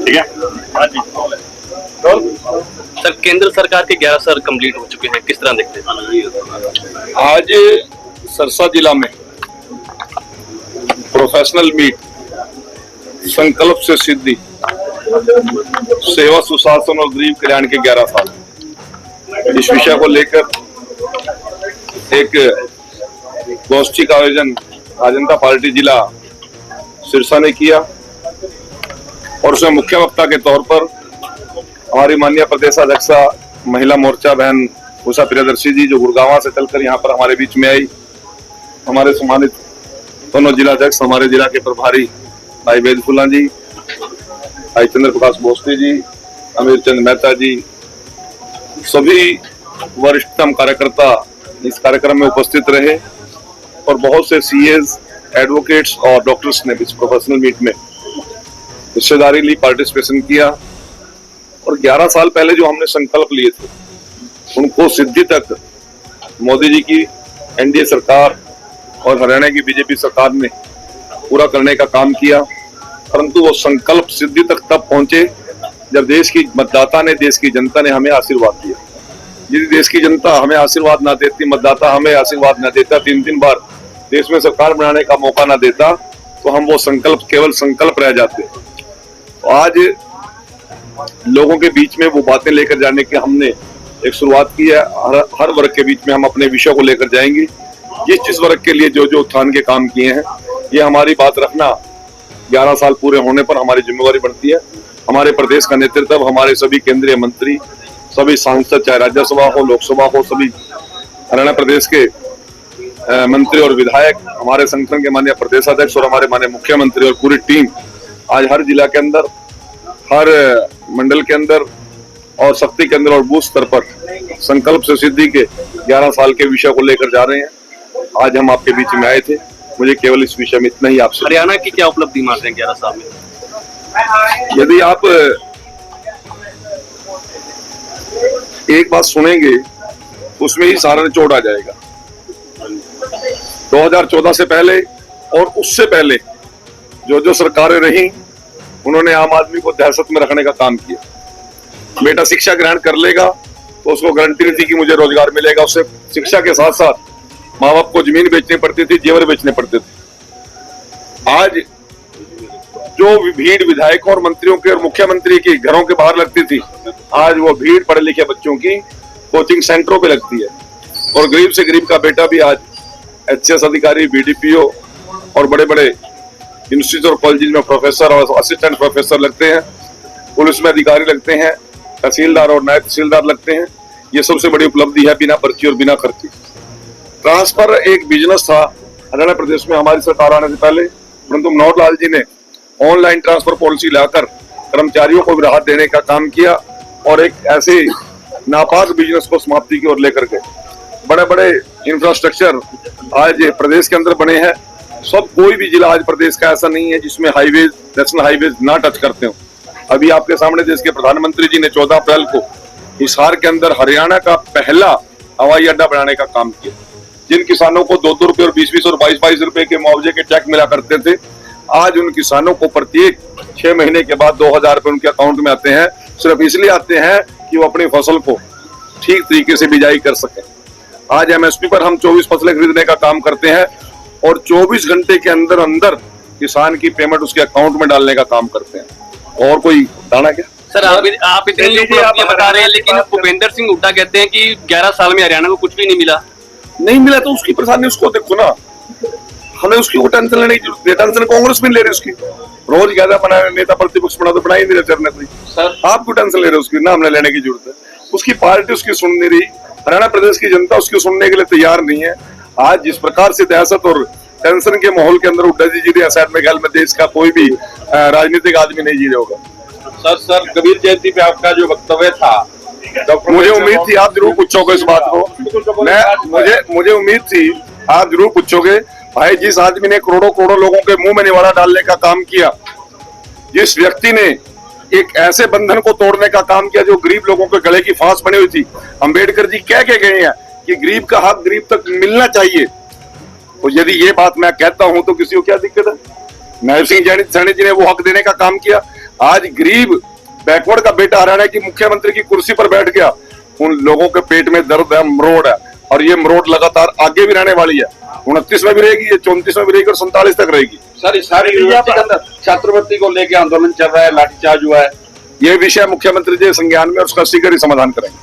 ठीक है। हाँ जी सर, केंद्र सरकार के 11 साल कंप्लीट हो चुके हैं, किस तरह देखते हैं? आज सरसा जिला में प्रोफेशनल मीट संकल्प से सिद्धि, सेवा सुशासन और गरीब कल्याण के 11 साल, इस विषय को लेकर एक गोष्ठी का आयोजन भारतीय जनता पार्टी जिला सिरसा ने किया और उसमें मुख्य वक्ता के तौर पर हमारी माननीय प्रदेशाध्यक्षा महिला मोर्चा बहन उषा प्रियदर्शी जी, जो गुड़गांव से चलकर यहाँ पर हमारे बीच में आई, हमारे सम्मानित दोनों जिलाध्यक्ष, हमारे जिला के प्रभारी भाई वेदफुल्ला जी, भाई चंद्र प्रकाश भोसले जी, अमीर चंद मेहता जी, सभी वरिष्ठतम कार्यकर्ता इस कार्यक्रम में उपस्थित रहे और बहुत से सीएस, एडवोकेट्स और डॉक्टर्स ने इस प्रोफेशनल मीट में हिस्सेदारी ली, पार्टिसिपेशन किया और 11 साल पहले जो हमने संकल्प लिए थे उनको सिद्धि तक मोदी जी की एनडीए सरकार और हरियाणा की बीजेपी सरकार ने पूरा करने का काम किया, परंतु वो संकल्प सिद्धि तक तब पहुंचे जब देश की मतदाता ने, देश की जनता ने हमें आशीर्वाद दिया। यदि देश की जनता हमें आशीर्वाद ना देती, मतदाता हमें आशीर्वाद ना देता, 3-3 बार देश में सरकार बनाने का मौका ना देता, तो हम वो संकल्प केवल संकल्प रह जाते। तो आज लोगों के बीच में वो बातें लेकर जाने की हमने एक शुरुआत की है। हर वर्ग के बीच में हम अपने विषय को लेकर जाएंगे। जिस वर्ग के लिए जो उत्थान के काम किए हैं, ये हमारी बात रखना 11 साल पूरे होने पर हमारी जिम्मेवारी बनती है। हमारे प्रदेश का नेतृत्व, हमारे सभी केंद्रीय मंत्री, सभी सांसद, चाहे राज्यसभा हो, लोकसभा हो, सभी हरियाणा प्रदेश के मंत्री और विधायक, हमारे संगठन के माननीय प्रदेशाध्यक्ष और हमारे माननीय मुख्यमंत्री और पूरी टीम आज हर जिला के अंदर, हर मंडल के अंदर और शक्ति के अंदर और बूथ स्तर पर संकल्प से सिद्धि के 11 साल के विषय को लेकर जा रहे हैं। आज हम आपके बीच में आए थे, मुझे केवल इस विषय में इतना ही आपसे। हरियाणा की क्या उपलब्धि मानते हैं 11 साल में? यदि आप एक बात सुनेंगे उसमें ही सारा निचोड़ आ जाएगा। 2014 से पहले और उससे पहले जो सरकारें रही, उन्होंने आम आदमी को दहशत में रखने का काम किया। बेटा शिक्षा ग्रहण कर लेगा तो उसको गारंटी नहीं थी कि मुझे रोजगार मिलेगा। उससे शिक्षा के साथ साथ माँ बाप को जमीन बेचनी पड़ती थी, जेवर बेचने पड़ते थे। आज जो भीड़ विधायकों और मंत्रियों के और मुख्यमंत्री के घरों के बाहर लगती थी, आज वो भीड़ पढ़े लिखे बच्चों की कोचिंग सेंटरों पे लगती है। और गरीब से गरीब का बेटा भी आज एचएस अधिकारी, बीडीपीओ और बड़े बड़े इंस्टीट्यूट और कॉलेज में प्रोफेसर और असिस्टेंट प्रोफेसर लगते हैं, पुलिस में अधिकारी लगते हैं, तहसीलदार और नायब तहसीलदार लगते हैं। ये सबसे बड़ी उपलब्धि है, बिना पर्ची और बिना खर्ची। ट्रांसफर एक बिजनेस था हरियाणा प्रदेश में हमारी सरकार आने से पहले, परंतु मनोहर लाल जी ने ऑनलाइन ट्रांसफर पॉलिसी लाकर कर्मचारियों को भी राहत देने का काम किया और एक ऐसे नापाक बिजनेस को समाप्ति की ओर लेकर के बड़े बड़े इंफ्रास्ट्रक्चर आज प्रदेश के अंदर बने हैं। सब कोई भी जिला आज प्रदेश का ऐसा नहीं है जिसमें हाईवेज, नेशनल हाईवेज ना टच करते हो। अभी आपके सामने देश के प्रधानमंत्री जी ने 14 अप्रैल को हिसार के अंदर हरियाणा का पहला हवाई अड्डा बनाने का काम किया। जिन किसानों को 2-2 रुपए और 20-20 और 22-22 रुपए के मुआवजे के चेक मिला करते थे, आज उन किसानों को प्रत्येक 6 महीने के बाद 2000 रुपए उनके अकाउंट में आते हैं। सिर्फ इसलिए आते हैं कि वो अपनी फसल को ठीक तरीके से बिजाई कर सके। आज एमएसपी पर हम 24 फसलें खरीदने का काम करते हैं और 24 घंटे के अंदर अंदर किसान की पेमेंट उसके अकाउंट में डालने का काम करते हैं। और कोई दाना क्या? सर, आप इतनी उपलब्धियां बता रहे हैं, लेकिन भूपेंद्र सिंह हुड्डा कहते हैं कि 11 साल में हरियाणा को कुछ भी नहीं मिला। नहीं मिला तो उसकी परेशानी उसको देखो ना, हमें उसकी वो टेंशन लेने की जरूरत है। टेंशन कांग्रेस भी ले रही उसकी, रोज ज्यादा बना नेता प्रतिपक्ष बना तो बना ही नहीं रहे चरने कोई। सर आप क्यों टेंशन ले रहे उसकी? ना हमने लेने की जरूरत है। उसकी पार्टी उसकी सुन नहीं रही, हरियाणा प्रदेश की जनता उसकी सुनने के लिए तैयार नहीं है। आज जिस प्रकार से दहशत और टेंशन के माहौल के अंदर हुड्डा जी जी रहे, शायद में ख्याल में देश का कोई भी राजनीतिक आदमी नहीं जी रहा होगा। सर कबीर जयंती पे आपका जो वक्तव्य था, मुझे उम्मीद थी आप जरूर पूछोगे इस बात को। मुझे उम्मीद थी आप जरूर पूछोगे। भाई, जिस आदमी ने करोड़ों करोड़ों लोगों के मुंह में निवाला डालने का काम किया, जिस व्यक्ति ने एक ऐसे बंधन को तोड़ने का काम किया जो गरीब लोगों के गले की फांस बनी हुई थी। अम्बेडकर जी कह के गए हैं कि गरीब का हक गरीब तक मिलना चाहिए। तो यदि ये बात मैं कहता हूं तो किसी को क्या दिक्कत है? नायब सिंह सैनी जी ने वो हक देने का काम किया। आज गरीब बैकवर्ड का बेटा हरियाणा की मुख्यमंत्री की कुर्सी पर बैठ गया, उन लोगों के पेट में दर्द है, मरोड़ है, और ये मरोड़ लगातार आगे भी रहने वाली है। 29 में भी रहेगी, ये 34 में भी रहेगी और 47 तक रहेगी। सर इस सारी यूनिवर्सिटी के अंदर छात्रवृत्ति को लेकर आंदोलन चल रहा है, लाठीचार्ज हुआ है। ये विषय मुख्यमंत्री जी संज्ञान में और उसका शीघ्र ही समाधान करेंगे।